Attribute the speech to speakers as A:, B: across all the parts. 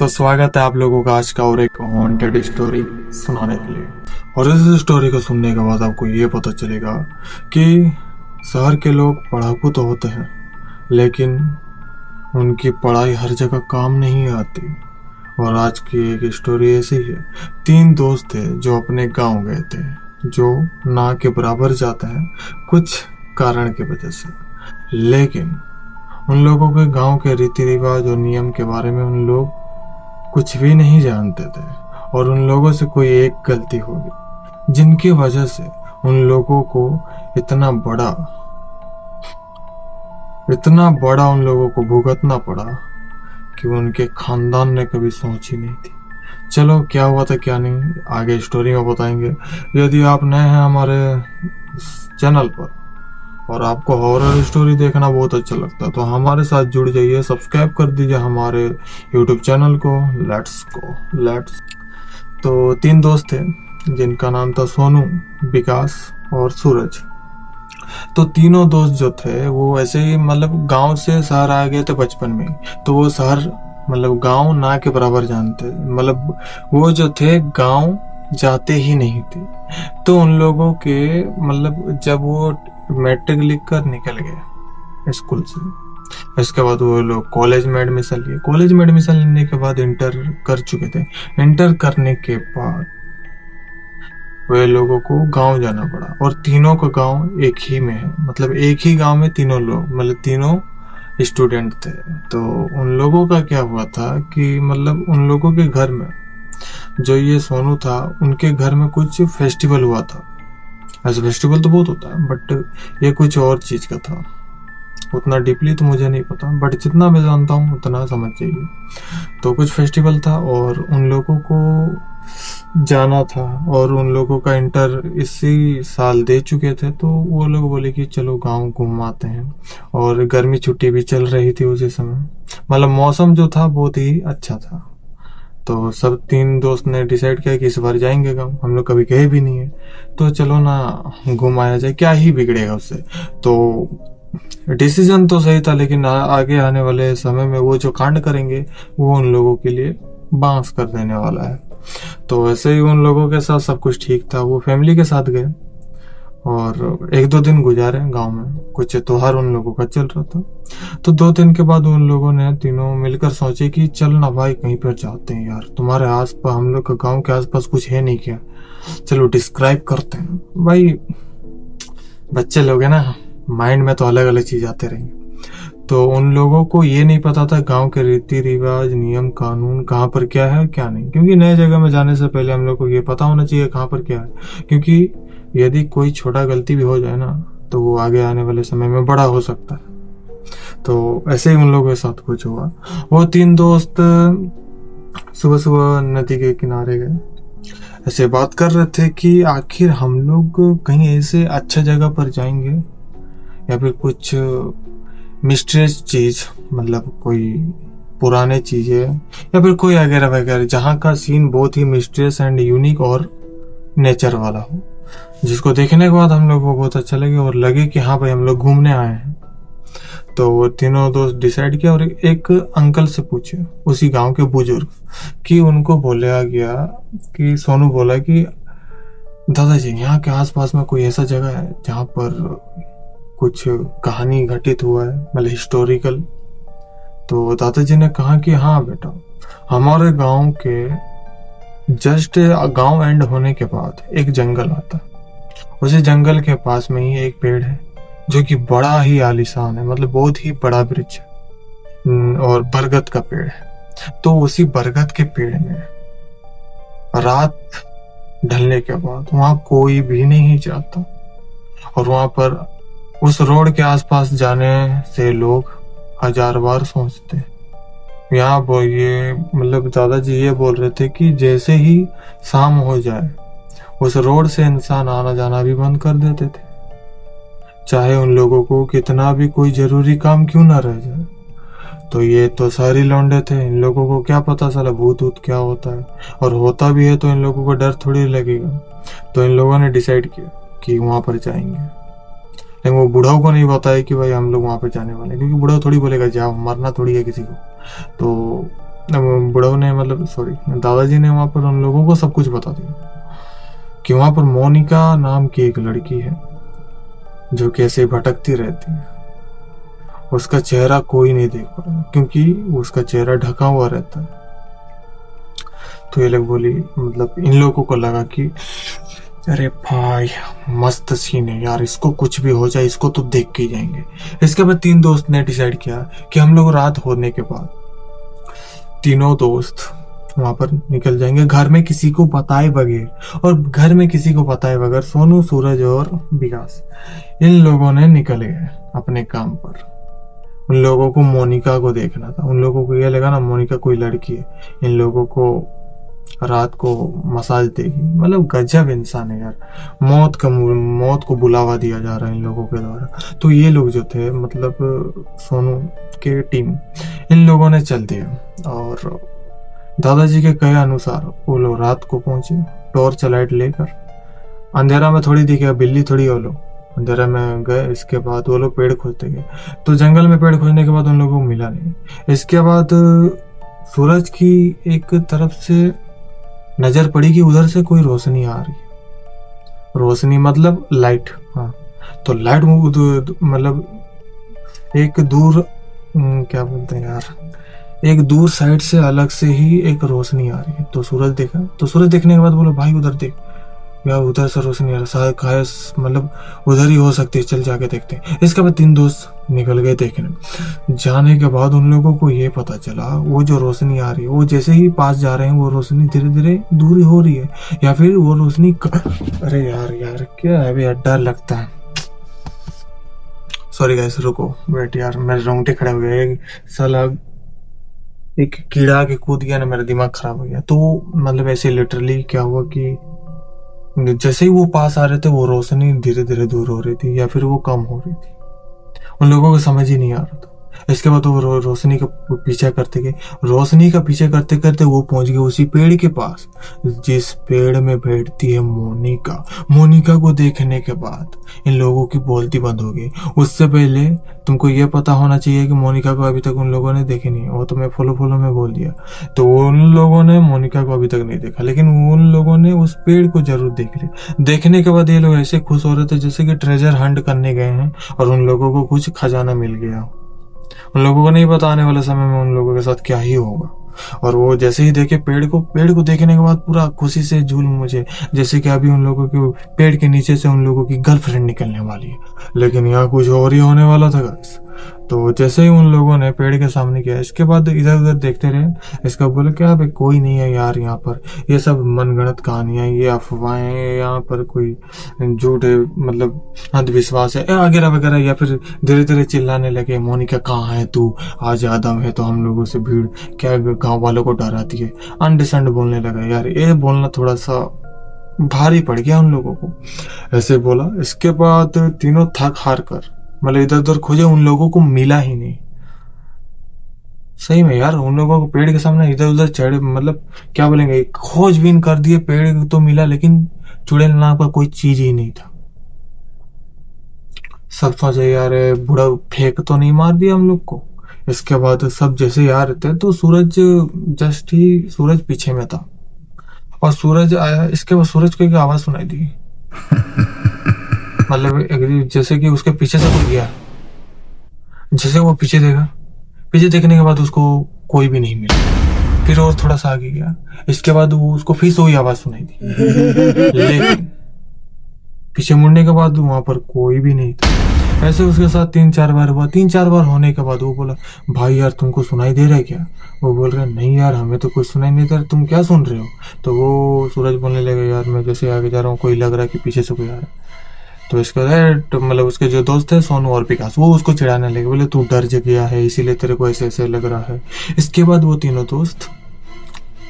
A: तो स्वागत है आप लोगों का आज का और एक हॉन्टेड स्टोरी सुनाने के लिए। और इस स्टोरी को सुनने के बाद आपको ये पता चलेगा कि शहर के लोग पढ़ाकू तो होते हैं, लेकिन उनकी पढ़ाई हर जगह काम नहीं आती। और आज की एक स्टोरी ऐसी है। 3 दोस्त थे जो अपने गांव गए थे, जो ना के बराबर जाते हैं कुछ कारण की वजह से, लेकिन उन लोगों के गांव के रीति रिवाज और नियम के बारे में उन लोग कुछ भी नहीं जानते थे। और उन लोगों से कोई एक गलती हो गई जिनकी वजह से उन लोगों को इतना बड़ा उन लोगों को भुगतना पड़ा कि उनके खानदान ने कभी सोची नहीं थी। चलो क्या हुआ था क्या नहीं आगे स्टोरी में बताएंगे। यदि आप नए हैं हमारे चैनल पर और आपको हॉरर स्टोरी देखना बहुत अच्छा लगता है तो हमारे साथ जुड़ जाइए, सब्सक्राइब कर दीजिए हमारे यूट्यूब चैनल को। लेट्स तो 3 दोस्त थे जिनका नाम था सोनू, विकास और सूरज। तो तीनों दोस्त जो थे वो ऐसे ही गांव से शहर आ गए थे बचपन में। तो वो शहर गांव ना के बराबर जानते, वो जो थे गांव जाते ही नहीं थे। तो उन लोगों के जब वो मैट्रिक लिख कर निकल गए स्कूल से, इसके बाद वो लोग कॉलेज में एडमिशन लिए। कॉलेज में एडमिशन लेने के बाद इंटर कर चुके थे। इंटर करने के बाद वे लोगों को गांव जाना पड़ा। और तीनों का गांव एक ही में है, एक ही गांव में तीनों लोग तीनों स्टूडेंट थे। तो उन लोगों का क्या हुआ था कि उन लोगों के घर में जो ये सोनू था, उनके घर में कुछ फेस्टिवल हुआ था। ऐसे फेस्टिवल तो बहुत होता है, बट ये कुछ और चीज का था। उतना डीपली तो मुझे नहीं पता, बट जितना मैं जानता हूँ उतना समझ जाइए। तो कुछ फेस्टिवल था और उन लोगों को जाना था। और उन लोगों का इंटर इसी साल दे चुके थे। तो वो लोग बोले कि चलो गांव घूम आते हैं। और गर्मी छुट्टी भी चल रही थी उसी समय, मौसम जो था बहुत ही अच्छा था। तो सब 3 दोस्त ने डिसाइड किया कि इस बार जाएंगे गाँव, हम लोग कभी गए भी नहीं है, तो चलो ना घुमाया जाए, क्या ही बिगड़ेगा उससे। तो डिसीजन तो सही था, लेकिन आगे आने वाले समय में वो जो कांड करेंगे वो उन लोगों के लिए बांस कर देने वाला है। तो वैसे ही उन लोगों के साथ सब कुछ ठीक था। वो फैमिली के साथ गए और 1-2 दिन गुजारे गांव में। कुछ त्योहार उन लोगों का चल रहा था। तो 2 दिन के बाद उन लोगों ने तीनों मिलकर सोचे कि चल ना भाई कहीं पर जाते हैं यार, तुम्हारे आसपास हम लोग का गांव के आसपास कुछ है नहीं क्या, चलो डिस्क्राइब करते हैं। भाई बच्चे लोग हैं ना, माइंड में तो अलग अलग चीज आते रहेंगे। तो उन लोगों को ये नहीं पता था गांव के रीति रिवाज नियम कानून कहाँ पर क्या है क्या नहीं, क्योंकि नए जगह में जाने से पहले हम लोग को ये पता होना चाहिए कहाँ पर क्या है। क्योंकि यदि कोई छोटा गलती भी हो जाए ना तो वो आगे आने वाले समय में बड़ा हो सकता है। तो ऐसे ही उन लोगों के साथ कुछ हुआ। वो 3 दोस्त सुबह सुबह नदी के किनारे गए, ऐसे बात कर रहे थे कि आखिर हम लोग कहीं ऐसे अच्छा जगह पर जाएंगे या फिर कुछ मिस्ट्रियस चीज, कोई पुराने चीजें या फिर कोई वगैरह वगैरह, जहाँ का सीन बहुत ही मिस्ट्रियस एंड यूनिक और नेचर वाला हो, जिसको देखने के बाद हम लोग को बहुत अच्छा लगे और लगे कि हाँ भाई हम लोग घूमने आए हैं। तो वो तीनों दोस्त डिसाइड किया और एक अंकल से पूछे, उसी गांव के बुजुर्ग, कि उनको बोला गया कि सोनू बोला कि दादाजी यहाँ के आसपास में कोई ऐसा जगह है जहाँ पर कुछ कहानी घटित हुआ है, हिस्टोरिकल। तो दादाजी ने कहा कि हाँ बेटा, हमारे गांव के जस्ट गांव एंड होने के बाद एक जंगल आता है। उसी जंगल के पास में ही एक पेड़ है जो कि बड़ा ही आलीशान है, बहुत ही बड़ा वृक्ष है और बरगद का पेड़ है। तो उसी बरगद के पेड़ में रात ढलने के बाद वहां कोई भी नहीं जाता। और वहां पर उस रोड के आसपास जाने से लोग 1000 बार सोचते हैं। यहाँ ये दादाजी ये बोल रहे थे कि जैसे ही शाम हो जाए उस रोड से इंसान आना जाना भी बंद कर देते थे, चाहे उन लोगों को कितना भी कोई जरूरी काम क्यों ना रह जाए। तो ये तो सारी लौंडे थे, इन लोगों को क्या पता साला भूत ऊत क्या होता है, और होता भी है तो इन लोगों को डर थोड़ी लगेगा। तो इन लोगों ने डिसाइड किया कि वहां पर जाएंगे। लेकिन वो बुढ़ाओं को नहीं बताया कि भाई हम लोग वहां पे जाने वाले हैं, क्योंकि बुढ़ा थोड़ी बोलेगा जाओ, मरना थोड़ी है किसी को। तो बुढ़ऊ ने मतलब सॉरी दादाजी ने वहां पर उन लोगों को सब कुछ बता दिया कि वहां पर मोनिका नाम की एक लड़की है जो कैसे भटकती रहती है। उसका चेहरा कोई नहीं देख पा रहा क्योंकि उसका चेहरा ढका हुआ रहता है। तो ये लोग बोली मतलब इन लोगों को लगा कि अरे भाई मस्त सीन है यार, इसको कुछ भी हो जाए इसको तो देख के ही जाएंगे। इसके बाद तीन दोस्त ने डिसाइड किया कि हम लोग रात होने के बाद तीनों दोस्त वहां पर निकल जाएंगे घर में किसी को बताए बगैर। और घर में किसी को बताए बगैर सोनू, सूरज और विकास इन लोगों ने निकले गए अपने काम पर। उन लोगों को मोनिका को देखना था। उन लोगों को यह लगा ना मोनिका कोई लड़की है, इन लोगों को रात को मसाज देगी। मतलब गजब इंसान है यार, मौत को बुलावा दिया जा रहा है इन लोगों के द्वारा। तो ये लोग जो थे मतलब सोनू के टीम, इन लोगों ने चल दिया और दादाजी के कहे अनुसार वो लोग रात को पहुंचे टॉर्च लाइट लेकर। अंधेरा में थोड़ी दिखे, बिल्ली थोड़ी वो लोग अंधेरा में गए। इसके बाद वो लोग पेड़ खोजते गए तो जंगल में पेड़ खोजने के बाद उन लोगों को मिला नहीं। इसके बाद सूरज की एक तरफ से नजर पड़ी कि उधर से कोई रोशनी आ रही। रोशनी मतलब लाइट, हाँ। तो लाइट मतलब एक दूर क्या बोलते हैं यार, एक दूर साइड से अलग से ही एक रोशनी आ रही है। तो सूरज देखा, तो सूरज देखने के बाद बोला भाई उधर देख यार, उधर से रोशनी आ रहा है, मतलब उधर ही हो सकती है, चल जाके देखते हैं। इसके बाद तीन दोस्त निकल गए देखने। जाने के बाद उन लोगों को ये पता चला वो जो रोशनी आ रही है वो जैसे ही पास जा रहे हैं वो रोशनी धीरे धीरे दूर हो रही है या फिर वो रोशनी अरे यार क्या है भैया, डर लगता है। सॉरी गाइस रुको वेट यार, मेरे रोंगटे खड़े हो गए। साला एक कीड़ा के कूद गया ना, मेरा दिमाग खराब हो गया। तो मतलब ऐसे लिटरली क्या हुआ कि जैसे ही वो पास आ रहे थे वो रोशनी धीरे धीरे दूर हो रही थी या फिर वो कम हो रही थी। उन लोगों को समझ ही नहीं आ रहा था। इसके बाद वो रोशनी का पीछा करते गए। रोशनी का पीछा करते करते वो पहुंच गए उसी पेड़ के पास जिस पेड़ में बैठती है मोनिका। मोनिका को देखने के बाद इन लोगों की बोलती बंद हो गई। उससे पहले तुमको ये पता होना चाहिए कि मोनिका को अभी तक उन लोगों ने देखी नहीं। वो तो मैं फॉलो में बोल दिया। तो उन लोगों ने मोनिका को अभी तक नहीं देखा, लेकिन उन लोगों ने उस पेड़ को जरूर देख लिया। देखने के बाद ये लोग ऐसे खुश हो रहे थे जैसे कि ट्रेजर हंट करने गए हैं और उन लोगों को कुछ खजाना मिल गया। उन लोगों को नहीं पता आने वाले समय में उन लोगों के साथ क्या ही होगा। और वो जैसे ही देखे पेड़ को देखने के बाद पूरा खुशी से झूल मुझे, जैसे कि अभी उन लोगों के पेड़ के नीचे से उन लोगों की गर्लफ्रेंड निकलने वाली है। लेकिन यहाँ कुछ और ही होने वाला था गाइस। तो जैसे ही उन लोगों ने पेड़ के सामने किया, इसके बाद इधर उधर देखते रहे। इसका बोले क्या भाई कोई नहीं है यार यहाँ पर, ये सब मनगढ़ंत कहानियां, ये अफवाहें हैं, यहाँ पर कोई झूठ मतलब अंधविश्वास है वगैरह वगैरह। या फिर धीरे धीरे चिल्लाने लगे मोनिका कहाँ है तू, आज आदम है तो हम लोगों से भीड़ क्या गाँव वालों को डराती है। अंडसंड बोलने लगा यार, ये बोलना थोड़ा सा भारी पड़ गया उन लोगों को। ऐसे बोला। इसके बाद तीनों थक हार कर मतलब इधर उधर खोजे, उन लोगों को मिला ही नहीं। सही में यार उन लोगों को पेड़ के सामने इधर उधर चढ़े मतलब क्या बोलेंगे, खोजबीन कर दिए, पेड़ तो मिला लेकिन चुड़ैल नाम का कोई चीज ही नहीं था। सब सोचे यार बुढ़ा फेंक तो नहीं मार दिया हम लोग को। इसके बाद सब जैसे यार थे तो सूरज पीछे में था और सूरज आया। इसके बाद सूरज को एक आवाज सुनाई दी मतलब जैसे कि उसके पीछे से कोई गया। जैसे वो पीछे देखा, पीछे देखने के बाद उसको कोई भी नहीं मिला। फिर और थोड़ा सा आगे गया। इसके बाद वो उसको फिर से वही आवाज सुनाई दी लेकिन पीछे मुड़ने के बाद वहां पर कोई भी नहीं था। ऐसे उसके साथ 3-4 बार हुआ। 3-4 बार होने के बाद वो बोला भाई यार तुमको सुनाई दे रहा है क्या? वो बोल रहे नहीं यार हमें तो कुछ सुनाई नहीं दे रहा, तुम क्या सुन रहे हो? तो वो सूरज बोलने लगे यार मैं जैसे आगे जा रहा हूँ कोई लग रहा है कि पीछे से कोई आ रहा है। तो इसके बाद मतलब उसके जो दोस्त थे सोनू और विकास वो उसको चिढ़ाने लगे, बोले तू डर गया है इसीलिए तेरे को ऐसे ऐसे लग रहा है। इसके बाद वो तीनों दोस्त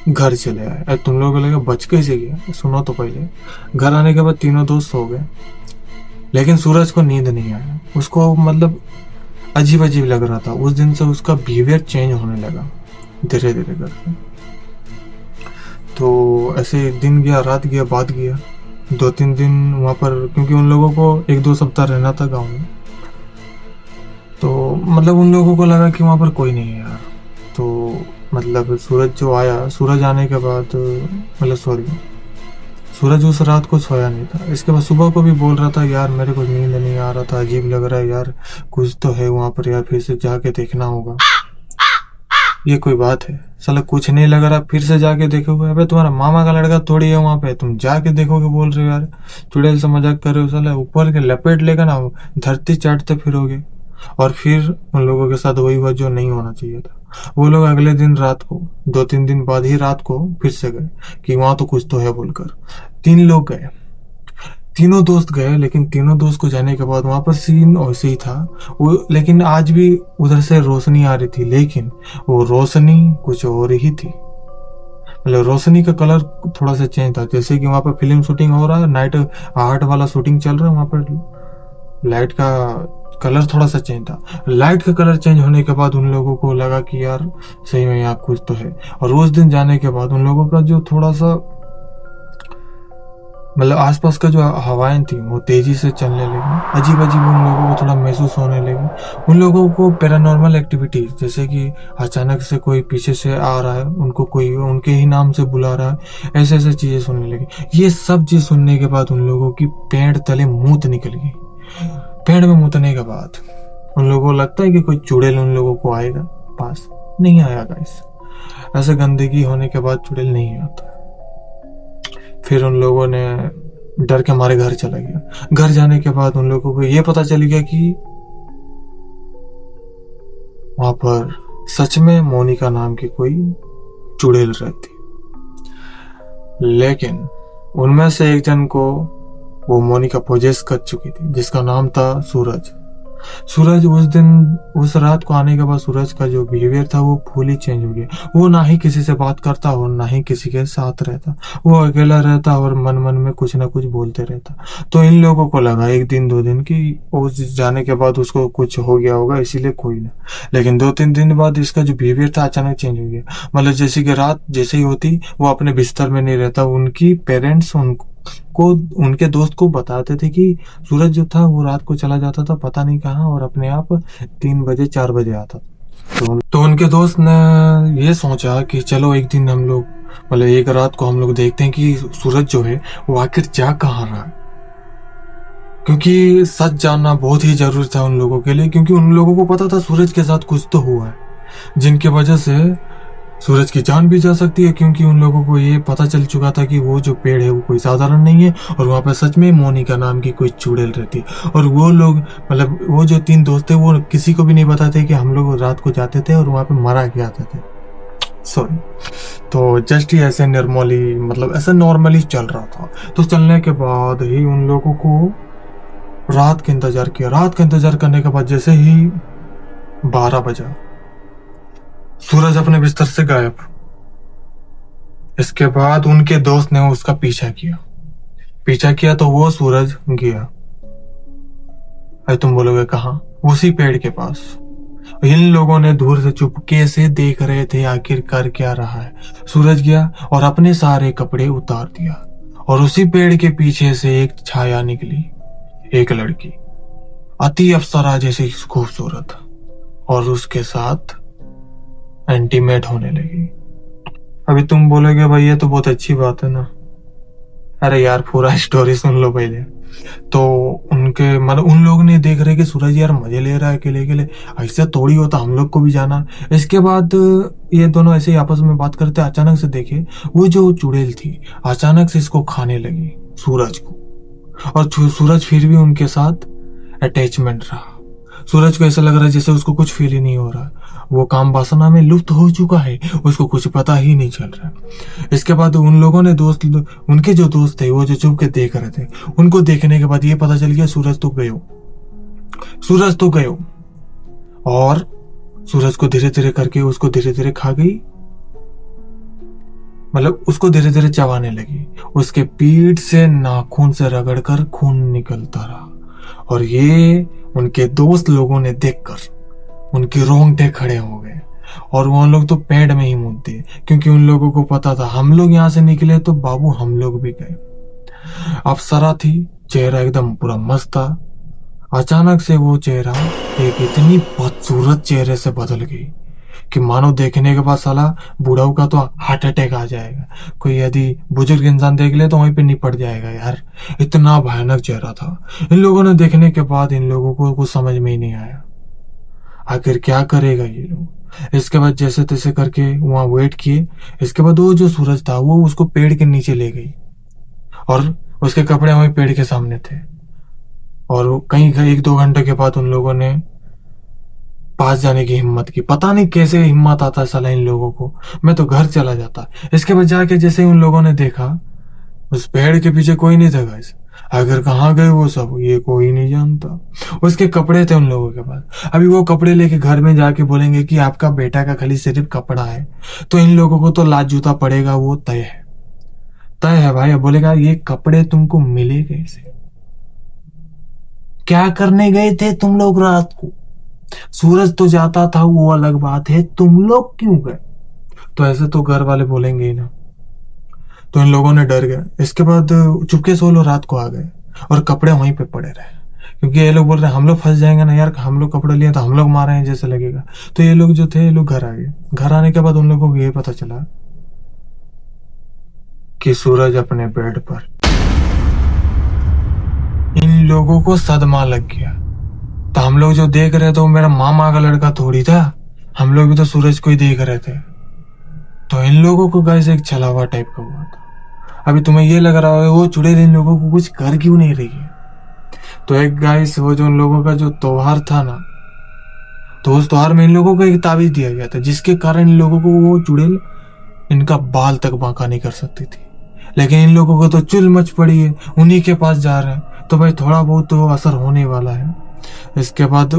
A: घर चले आए। तुम लोगों को लगा बच कैसे गया, सुनो तो पहले। घर आने के बाद तीनों दोस्त सो गए लेकिन सूरज को नींद नहीं आया। उसको मतलब अजीब अजीब लग रहा था। उस दिन से उसका बिहेवियर चेंज होने लगा धीरे धीरे करके। तो ऐसे दिन गया रात गया बात गया। 2-3 दिन वहाँ पर क्योंकि उन लोगों को 1-2 सप्ताह रहना था गांव में, तो मतलब उन लोगों को लगा कि वहाँ पर कोई नहीं है यार। तो मतलब सूरज जो आया, सूरज आने के बाद मतलब सॉरी, सूरज उस रात को सोया नहीं था। इसके बाद सुबह को भी बोल रहा था यार मेरे को नींद नहीं आ रहा था, अजीब लग रहा है यार, कुछ तो है वहां पर यार, फिर से जाके देखना होगा। ये कोई बात है? साला कुछ नहीं लग रहा, फिर से जाके देखोगे? अबे तुम्हारा मामा का लड़का थोड़ी है वहां पे, तुम जाके देखोगे बोल रहे हो यार? चुड़ैल से मजाक कर रहे हो? साला ऊपर के लपेट लेगा ना, धरती चाटते फिरोगे। और फिर उन लोगों के साथ वही हुआ जो नहीं होना चाहिए था। वो लोग अगले दिन रात को, 2-3 दिन बाद ही रात को फिर से गए कि वहां तो कुछ तो है बोलकर। 3 लोग गए, तीनों दोस्त गए, लेकिन तीनों दोस्त को जाने के बाद वहां पर सीन वैसे ही था वो। लेकिन आज भी उधर से रोशनी आ रही थी, लेकिन वो रोशनी कुछ और ही थी। मतलब रोशनी का कलर थोड़ा सा चेंज था, जैसे कि वहां पर फिल्म शूटिंग हो रहा है, नाइट आर्ट वाला शूटिंग चल रहा है, वहां पर लाइट का कलर थोड़ा सा चेंज था। लाइट का कलर चेंज होने के बाद उन लोगों को लगा कि यार सही में यहाँ कुछ तो है। और उस दिन जाने के बाद उन लोगों का जो थोड़ा सा मतलब आसपास का जो हवाएं थी वो तेजी से चलने लगी, अजीब अजीब उन लोगों को थोड़ा महसूस होने लगी। उन लोगों को पैरानॉर्मल एक्टिविटीज, जैसे कि अचानक से कोई पीछे से आ रहा है, उनको कोई उनके ही नाम से बुला रहा है, ऐसे ऐसे चीजें सुनने लगी। ये सब चीज सुनने के बाद उन लोगों की पेड़ तले मूत निकल गई। पेड़ में मूतने के बाद उन लोगों को लगता है कि कोई चुड़ैल उन लोगों को आएगा पास, नहीं आया गाइस। ऐसे गंदगी होने के बाद चुड़ैल नहीं आता। फिर उन लोगों ने डर के मारे घर चला गया। घर जाने के बाद उन लोगों को ये पता चल गया कि वहां पर सच में मोनिका नाम की कोई चुड़ैल रहती, लेकिन उनमें से एक जन को वो मोनिका पोजेस कर चुकी थी, जिसका नाम था सूरज। सूरज उस दिन, उस रात को आने के बाद सूरज का जो बिहेवियर था वो फुली चेंज हो गया। वो ना ही किसी से बात करता और ना ही किसी के साथ रहता, वो अकेला रहता और मन मन में कुछ ना कुछ बोलते रहता। तो इन लोगों को लगा 1-2 दिन कि उस जाने के बाद उसको कुछ हो गया होगा, इसीलिए कोई ना। लेकिन 2-3 दिन बाद इसका जो बिहेवियर था अचानक चेंज हो गया। मतलब जैसे कि रात जैसे ही होती वो अपने बिस्तर में नहीं रहता, उनकी पेरेंट्स उनको, उनके दोस्त को बताते थे कि सूरज जो था वो रात को चला जाता था पता नहीं कहाँ, और अपने आप 3 बजे 4 बजे आता। तो उनके दोस्त ने ये सोचा कि चलो एक दिन हम लोग, मतलब एक रात को हम लोग देखते हैं कि सूरज जो है वो आखिर जा कहाँ रहा है। क्योंकि सच जानना बहुत ही जरूरी था उन लोगों के लिए, क्योंकि उन लोगों को पता था सूरज के साथ कुछ तो हुआ है, जिनकी वजह से सूरज की जान भी जा सकती है। क्योंकि उन लोगों को ये पता चल चुका था कि वो जो पेड़ है वो कोई साधारण नहीं है, और वहां पर सच में मोनिका नाम की कोई चुड़ैल रहती है। और वो लोग, मतलब वो जो 3 दोस्त थे, वो किसी को भी नहीं बताते कि हम लोग रात को जाते थे और वहां पे मरा के आते थे। सॉरी। तो जस्ट ही ऐसे नॉर्मली, मतलब ऐसे नॉर्मली चल रहा था। तो चलने के बाद ही उन लोगों को रात का इंतजार किया। रात का इंतजार करने के बाद जैसे ही 12 बजा, सूरज अपने बिस्तर से गायब। इसके बाद उनके दोस्त ने उसका पीछा किया तो वो सूरज गया। अरे तुम बोलोगे कहाँ? उसी पेड़ के पास। इन लोगों ने दूर से चुपके से देख रहे थे आखिर कर क्या रहा है। सूरज गया और अपने सारे कपड़े उतार दिया, और उसी पेड़ के पीछे से एक छाया निकली, एक लड़की, अति अप्सरा जैसी खूबसूरत, और उसके साथ इंटीमेट होने लगी। अभी तुम बोलोगे भाई ये तो बहुत अच्छी बात है ना। अरे यार पूरा स्टोरी सुन लो पहले। तो उनके मतलब उन लोग ने देख रहे कि सूरज यार मजे ले रहा है अकेले अकेले, ऐसे थोड़ी होता, हम लोग को भी जाना। इसके बाद ये दोनों ऐसे ही आपस में बात करते, अचानक से देखे वो जो चुड़ैल थी अचानक से इसको खाने लगी, सूरज को। और सूरज फिर भी उनके साथ अटैचमेंट रहा। सूरज को ऐसा लग रहा है जैसे उसको कुछ फील ही नहीं हो रहा, वो काम वासना में लुप्त हो चुका है, उसको कुछ पता ही नहीं चल रहा। इसके बाद उन लोगों ने उनके जो दोस्त थे वो जो चुप के देख रहे थे, उनको देखने के बाद ये पता चल गया सूरज तो गयो। और सूरज को धीरे धीरे करके उसको धीरे धीरे खा गई, मतलब उसको धीरे धीरे चबाने लगी। उसके पीठ से नाखून से रगड़कर खून निकलता रहा, और ये उनके दोस्त लोगों ने देखकर उनके रोंगटे खड़े हो गए। और वो लोग तो पेड़ में ही मुद्दे, क्योंकि उन लोगों को पता था हम लोग यहाँ से निकले तो बाबू हम लोग भी गए। अप्सरा थी, चेहरा एकदम पूरा मस्त था। अचानक से वो चेहरा एक इतनी बदसूरत चेहरे से बदल गई कि मानो देखने के बाद साला बूढ़ाऊ का तो हार्ट अटैक आ जाएगा, कोई यदि बुजुर्ग इंसान देख ले तो वहीं पे निपट जाएगा यार। इतना भयानक चेहरा था। इन लोगों ने देखने के बाद इन लोगों को कुछ समझ में ही नहीं आया आखिर क्या करेगा ये लोग। इसके बाद जैसे तैसे करके वहां वेट किए। इसके बाद वो जो सूरज था वो उसको पेड़ के नीचे ले गई और उसके कपड़े वहीं पेड़ के सामने थे। और कहीं 1-2 घंटे के बाद उन लोगों ने पास जाने की हिम्मत की। पता नहीं कैसे हिम्मत आता है साला इन लोगों को। मैं तो घर चला जाता। इसके बाद जाके जैसे ही उन लोगों ने देखा उस पेड़ के पीछे कोई नहीं था गाइस। अगर कहाँ गए वो सब ये कोई नहीं जानता। उसके कपड़े थे उन लोगों के पास। अभी वो कपड़े लेके घर में जाके बोलेंगे कि आपका बेटा का खाली सिर्फ कपड़ा है, तो इन लोगों को तो लात जूता पड़ेगा, वो तय है। तय है भाई। अब बोलेगा ये कपड़े तुमको मिले कैसे, क्या करने गए थे तुम लोग रात को, सूरज तो जाता था वो अलग बात है, तुम लोग क्यों गए। तो ऐसे तो घर वाले बोलेंगे ही ना। तो इन लोगों ने डर गए। इसके बाद चुपके से वो लोग रात को आ गए और कपड़े वहीं पे पड़े रहे, क्योंकि ये लोग बोल रहे हैं हम लोग फंस जाएंगे ना यार, हम लोग कपड़े लिए तो हम लोग मारे हैं जैसे लगेगा। तो ये लोग जो थे ये लोग घर आ गए। घर आने के बाद उन लोगों को ये पता चला कि सूरज अपने बेड पर। इन लोगों को सदमा लग गया। तो हम लोग जो देख रहे थे वो मेरा मामा का लड़का थोड़ी था, हम लोग भी तो सूरज को ही देख रहे थे। तो इन लोगों को गाइस एक छलावा टाइप का हुआ था। अभी तुम्हें ये लग रहा है वो चुड़ैल इन लोगों को कुछ कर क्यों नहीं रही है। तो एक गाइस वो जो उन लोगों का जो त्योहार था ना, तो उस त्योहार में इन लोगों को एक ताबीज दिया गया था जिसके कारण इन लोगों को वो चुड़ैल इनका बाल तक बांका नहीं कर सकती थी। लेकिन इन लोगों को तो चुल मच पड़ी है, उन्हीं के पास जा रहे हैं, तो भाई थोड़ा बहुत तो असर होने वाला है। इसके बाद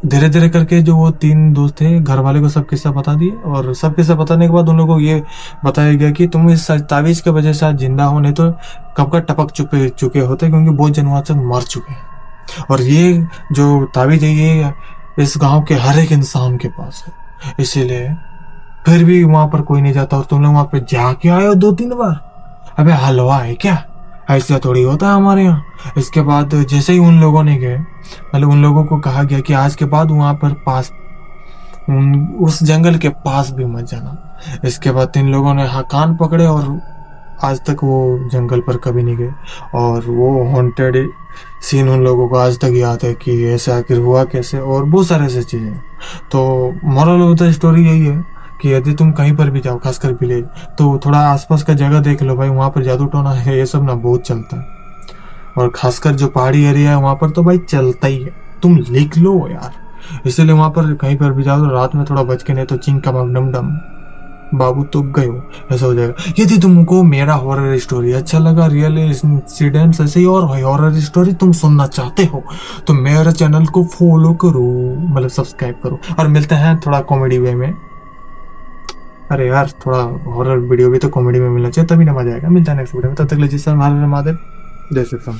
A: धीरे धीरे करके जो वो 3 दोस्त थे घर वाले को सब किस्सा बता दिए। और सब किस्सा बताने के बाद उन लोगों को ये बताया गया कि तुम इस ताबीज की वजह से आज जिंदा हो, नहीं तो कब का टपक चुके होते, क्योंकि बहुत जनवा से मर चुके हैं। और ये जो ताबीज है ये इस गांव के हर एक इंसान के पास है, इसीलिए फिर भी वहां पर कोई नहीं जाता। और तुम लोग वहां पे जाके आए हो 2-3 बार। अबे हलवा है क्या, ऐसा थोड़ी होता है हमारे यहाँ। इसके बाद जैसे ही उन लोगों ने गए, मतलब उन लोगों को कहा गया कि आज के बाद वहां पर पास उस जंगल के पास भी मत जाना। इसके बाद 3 लोगों ने हाँ कान पकड़े और आज तक वो जंगल पर कभी नहीं गए। और वो हॉन्टेड सीन उन लोगों को आज तक याद है कि ऐसे आखिर हुआ कैसे, और बहुत सारे ऐसे चीजें। तो मोरल ऑफ द स्टोरी यही है कि यदि तुम कहीं पर भी जाओ, खासकर विलेज, तो थोड़ा आसपास का जगह देख लो भाई। वहां पर जादू टोना है ये सब ना बहुत चलता है, और खासकर जो पहाड़ी एरिया है वहां पर तो भाई चलता ही है। तुम लिख लो यार। इसीलिए वहां पर कहीं पर भी जाओ तो रात में थोड़ा बच के, नहीं तो चिंग कबाब डम डम बाबू तो गए हो, ऐसा हो जाएगा। यदि तुमको मेरा हॉरर स्टोरी अच्छा लगा, रियल इंसिडेंट्स ऐसे ही और हॉरर स्टोरी तुम सुनना चाहते हो, तो मेरे चैनल को फॉलो करो, मतलब सब्सक्राइब करो। और मिलते हैं थोड़ा कॉमेडी वे में। अरे यार थोड़ा हॉरर वीडियो भी तो कॉमेडी में मिलना चाहिए, तभी ना मजा आएगा। मिलता है नेक्स्ट वीडियो में, तब तक ले जी सर महादेव, जय श्री राम।